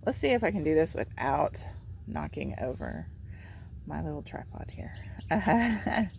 Let's see if I can do this without knocking over my little tripod here. I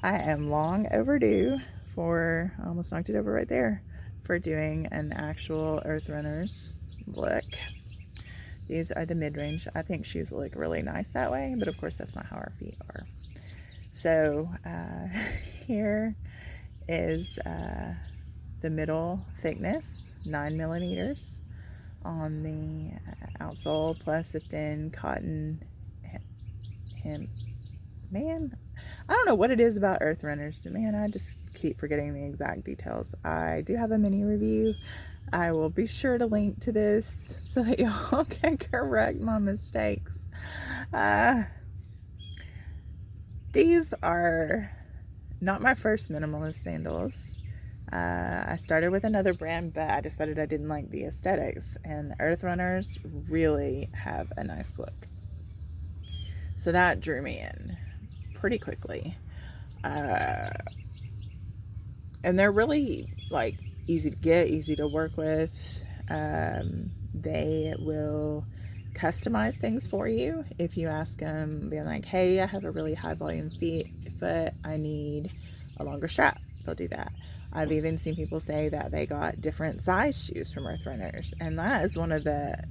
am long overdue for, I almost knocked it over right there, for doing an actual Earth Runners look. These are the mid-range. I think shoes look really nice that way, but of course that's not how our feet are. So here is the middle thickness, 9 millimeters on the outsole, plus a thin cotton hem. Man, I don't know what it is about Earth Runners, but man, I just keep forgetting the exact details. I do have a mini review. I will be sure to link to this so that y'all can correct my mistakes. These are not my first minimalist sandals. I started with another brand, but I decided I didn't like the aesthetics, and Earth Runners really have a nice look. So that drew me in pretty quickly. And they're really like easy to get, easy to work with. They will customize things for you if you ask them, being like, hey, I have a really high volume foot, I need a longer strap. They'll do that. I've even seen people say that they got different size shoes from Earth Runners, and that is one of the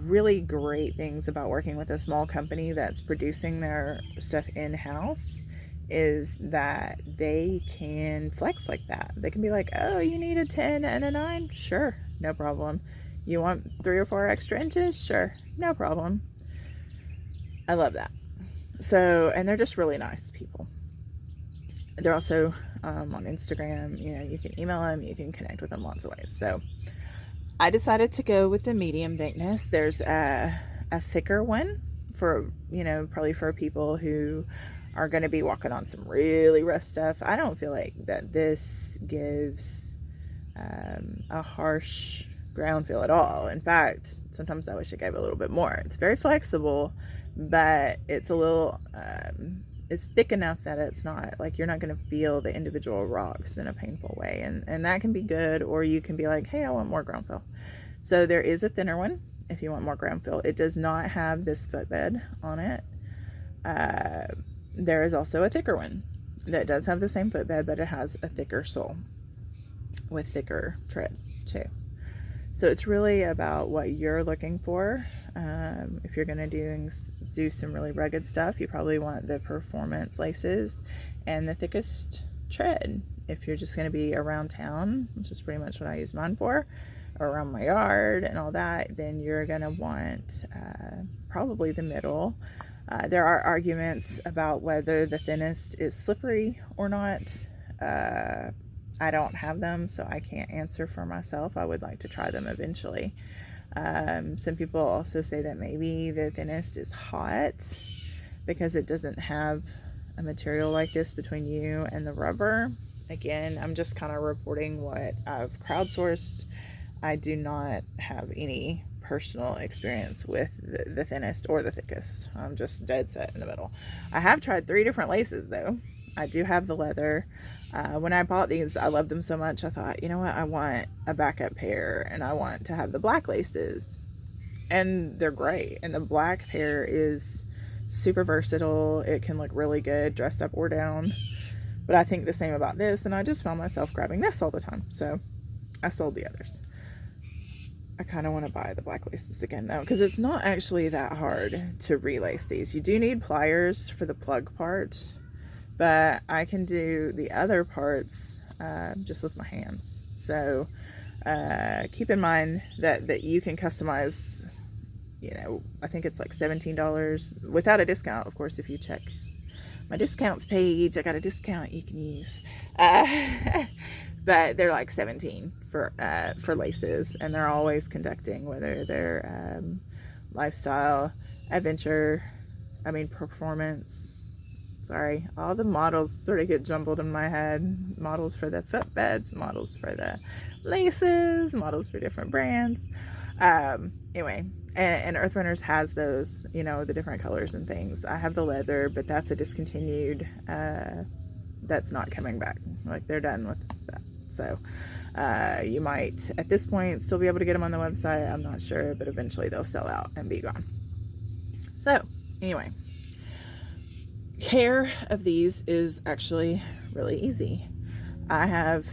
really great things about working with a small company that's producing their stuff in-house, is that they can flex like that. They can be like, oh, you need a 10 and a 9? Sure, no problem. You want 3 or 4 extra inches? Sure, no problem. I love that. So, and they're just really nice people. They're also on Instagram. You know, you can email them, you can connect with them lots of ways. So I decided to go with the medium thickness. There's a thicker one for, you know, probably for people who are going to be walking on some really rough stuff. I don't feel like that this gives a harsh ground feel at all. In fact, sometimes I wish it gave a little bit more. It's very flexible, but it's a little, it's thick enough that it's not like you're not going to feel the individual rocks in a painful way. And that can be good, or you can be like, hey, I want more ground feel. So there is a thinner one if you want more ground feel. It does not have this footbed on it. There is also a thicker one that does have the same footbed, but it has a thicker sole with thicker tread too. So it's really about what you're looking for. If you're going to do some really rugged stuff, you probably want the performance laces and the thickest tread. If you're just going to be around town, which is pretty much what I use mine for, or around my yard and all that, then you're going to want probably the middle. There are arguments about whether the thinnest is slippery or not. I don't have them, so I can't answer for myself. I would like to try them eventually. Some people also say that maybe the thinnest is hot because it doesn't have a material like this between you and the rubber. Again, I'm just kind of reporting what I've crowdsourced. I do not have any personal experience with the thinnest or the thickest. I'm just dead set in the middle. I have tried 3 different laces though. I do have the leather. When I bought these, I loved them so much, I thought, you know what, I want a backup pair, and I want to have the black laces. And they're great. And the black pair is super versatile. It can look really good dressed up or down. But I think the same about this, and I just found myself grabbing this all the time. So I sold the others. I kind of want to buy the black laces again though, because it's not actually that hard to relace these. You do need pliers for the plug part, but I can do the other parts just with my hands. So keep in mind that you can customize, you know, I think it's like $17 without a discount. Of course, if you check my discounts page, I got a discount you can use. But they're like $17 for laces, and they're always conducting, whether they're lifestyle, adventure, performance. Sorry, all the models sort of get jumbled in my head. Models for the footbeds, models for the laces, models for different brands. Anyway, and Earth Runners has those, you know, the different colors and things. I have the leather, but that's a discontinued, that's not coming back. Like, they're done with that. So You might, at this point, still be able to get them on the website. I'm not sure, but eventually they'll sell out and be gone. So, anyway, care of these is actually really easy. I have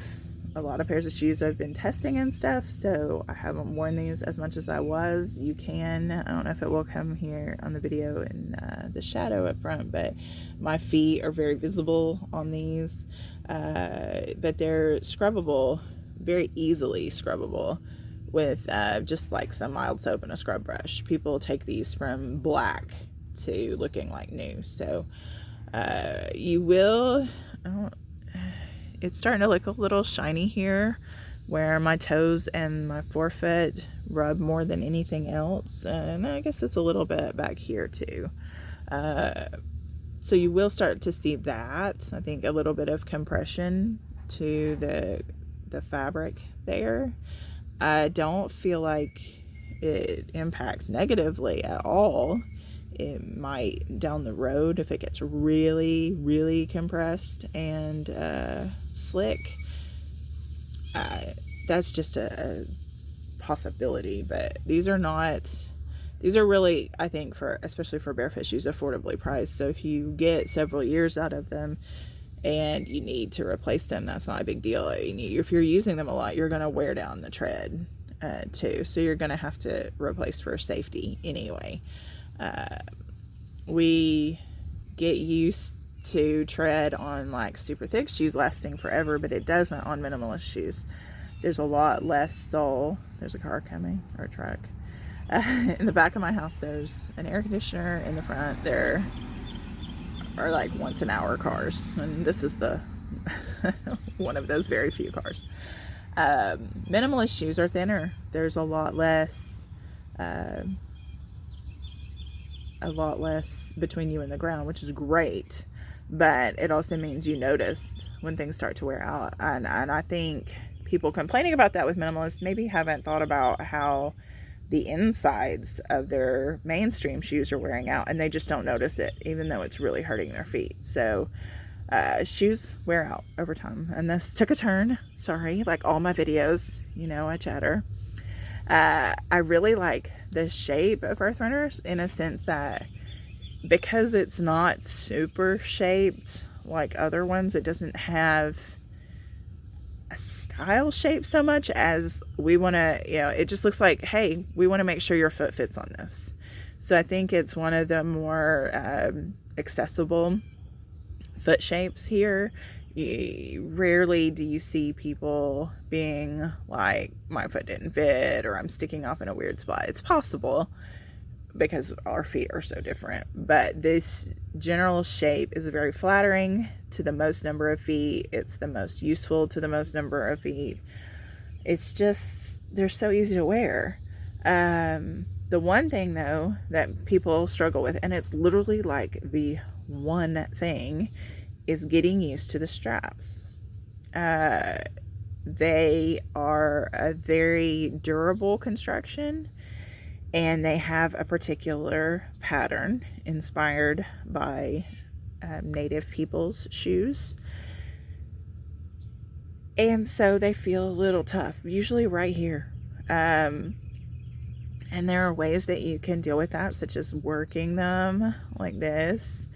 a lot of pairs of shoes I've been testing and stuff, so I haven't worn these as much as I was. You can, I don't know if it will come here on the video in the shadow up front, but my feet are very visible on these, but they're scrubbable, very easily scrubbable with just like some mild soap and a scrub brush. People take these from black to looking like new, so you will, it's starting to look a little shiny here where my toes and my forefoot rub more than anything else, and I guess it's a little bit back here too. So you will start to see that. I think a little bit of compression to the fabric there. I don't feel like it impacts negatively at all. It might down the road if it gets really, really compressed and slick. That's just a possibility, but these are really, I think, especially for barefoot shoes, affordably priced. So if you get several years out of them and you need to replace them, that's not a big deal. If you're using them a lot, you're going to wear down the tread too. So you're going to have to replace for safety anyway. We get used to tread on like super thick shoes lasting forever, but it doesn't on minimalist shoes. There's a lot less sole. There's a car coming, or a truck. In the back of my house, there's an air conditioner. In the front, there are like once an hour cars, and this is the one of those very few cars. Minimalist shoes are thinner. There's a lot less between you and the ground, which is great, but it also means you notice when things start to wear out. And I think people complaining about that with minimalists maybe haven't thought about how the insides of their mainstream shoes are wearing out, and they just don't notice it, even though it's really hurting their feet. So shoes wear out over time, and this took a turn. Sorry, like all my videos, I chatter. I really like the shape of Earth Runners in a sense that because it's not super shaped like other ones, it doesn't have a style shape so much as we want to, it just looks like, hey, we want to make sure your foot fits on this. So I think it's one of the more accessible foot shapes here. Rarely do you see people being like, my foot didn't fit, or I'm sticking off in a weird spot. It's possible because our feet are so different, but this general shape is very flattering to the most number of feet. It's the most useful to the most number of feet. It's just, they're so easy to wear. The one thing though that people struggle with, and it's literally like the one thing, is getting used to the straps. They are a very durable construction, and they have a particular pattern inspired by native people's shoes. And so they feel a little tough, usually right here. And there are ways that you can deal with that, such as working them like this.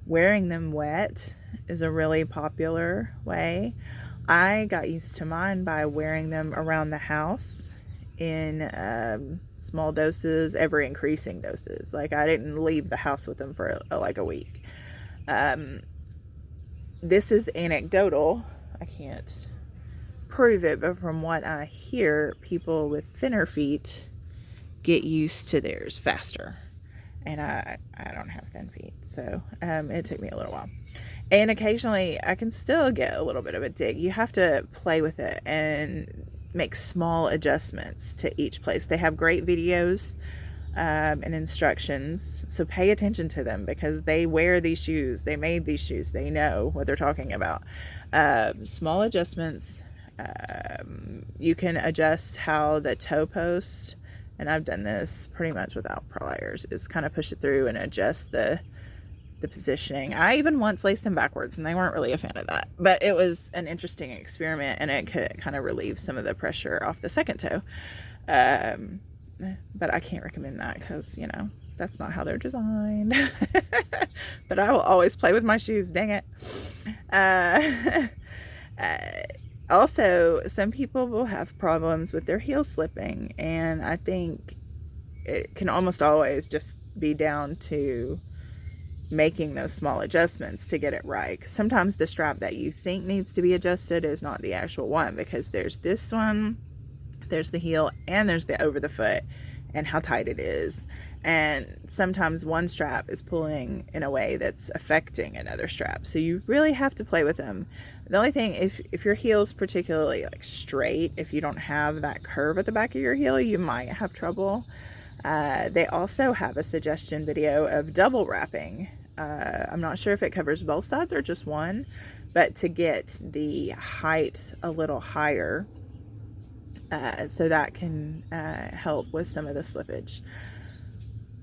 Wearing them wet is a really popular way. I got used to mine by wearing them around the house in small doses, ever increasing doses. Like, I didn't leave the house with them for like a week. This is anecdotal. I can't prove it, but from what I hear, people with thinner feet get used to theirs faster. And I don't have thin feet, so it took me a little while. And occasionally I can still get a little bit of a dig. You have to play with it and make small adjustments to each place. They have great videos and instructions, so pay attention to them, because they wear these shoes, they made these shoes, they know what they're talking about. Small adjustments. You can adjust how the toe post, and I've done this pretty much without pliers, is kind of push it through and adjust the the positioning. I even once laced them backwards, and they weren't really a fan of that. But it was an interesting experiment, and it could kind of relieve some of the pressure off the second toe. But I can't recommend that because, you know, that's not how they're designed. But I will always play with my shoes, dang it. Also, some people will have problems with their heel slipping, and I think it can almost always just be down to making those small adjustments to get it right. 'Cause sometimes the strap that you think needs to be adjusted is not the actual one, because there's this one, there's the heel, and there's the over the foot and how tight it is. And sometimes one strap is pulling in a way that's affecting another strap. So you really have to play with them. The only thing, if your heel's particularly like straight, if you don't have that curve at the back of your heel, you might have trouble. They also have a suggestion video of double wrapping. I'm not sure if it covers both sides or just one, but to get the height a little higher, so that can help with some of the slippage.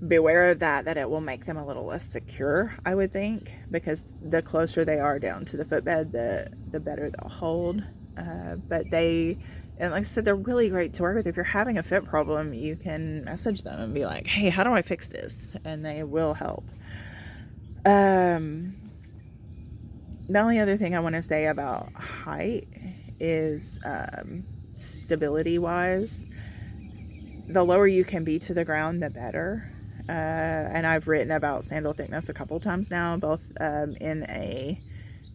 Beware of that it will make them a little less secure, I would think, because the closer they are down to the footbed, the better they'll hold. But and like I said, they're really great to work with. If you're having a fit problem, you can message them and be like, hey, how do I fix this? And they will help. The only other thing I want to say about height is stability wise, the lower you can be to the ground, the better. And I've written about sandal thickness a couple times now, both in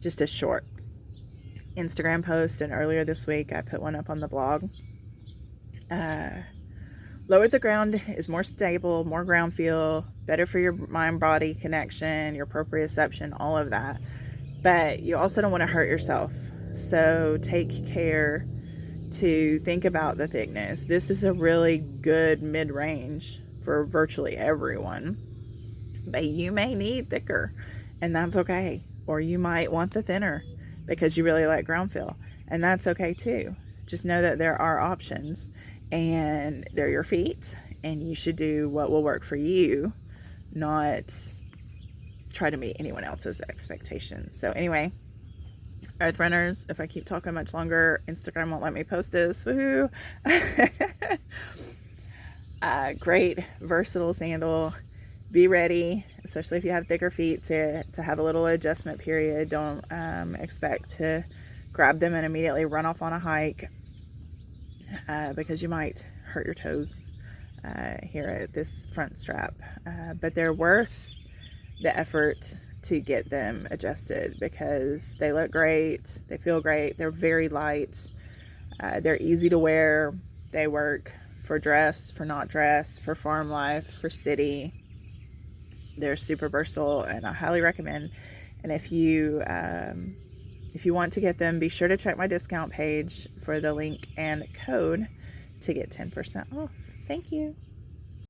just a short Instagram post, and earlier this week I put one up on the blog. Lower the ground is more stable, more ground feel, better for your mind-body connection, your proprioception, all of that. But you also don't want to hurt yourself. So take care to think about the thickness. This is a really good mid-range for virtually everyone. But you may need thicker, and that's okay. Or you might want the thinner because you really like ground feel, and that's okay too. Just know that there are options, and they're your feet, and you should do what will work for you, not try to meet anyone else's expectations. So anyway, Earth Runners, if I keep talking much longer, Instagram won't let me post this. Woohoo! Great versatile sandal. Be ready, especially if you have thicker feet, to have a little adjustment period. Don't expect to grab them and immediately run off on a hike, because you might hurt your toes here at this front strap. But they're worth the effort to get them adjusted because they look great, they feel great, they're very light, they're easy to wear, they work for dress, for not dress, for farm life, for city. They're super versatile, and I highly recommend. And if you want to get them, be sure to check my discount page for the link and code to get 10% off. Thank you.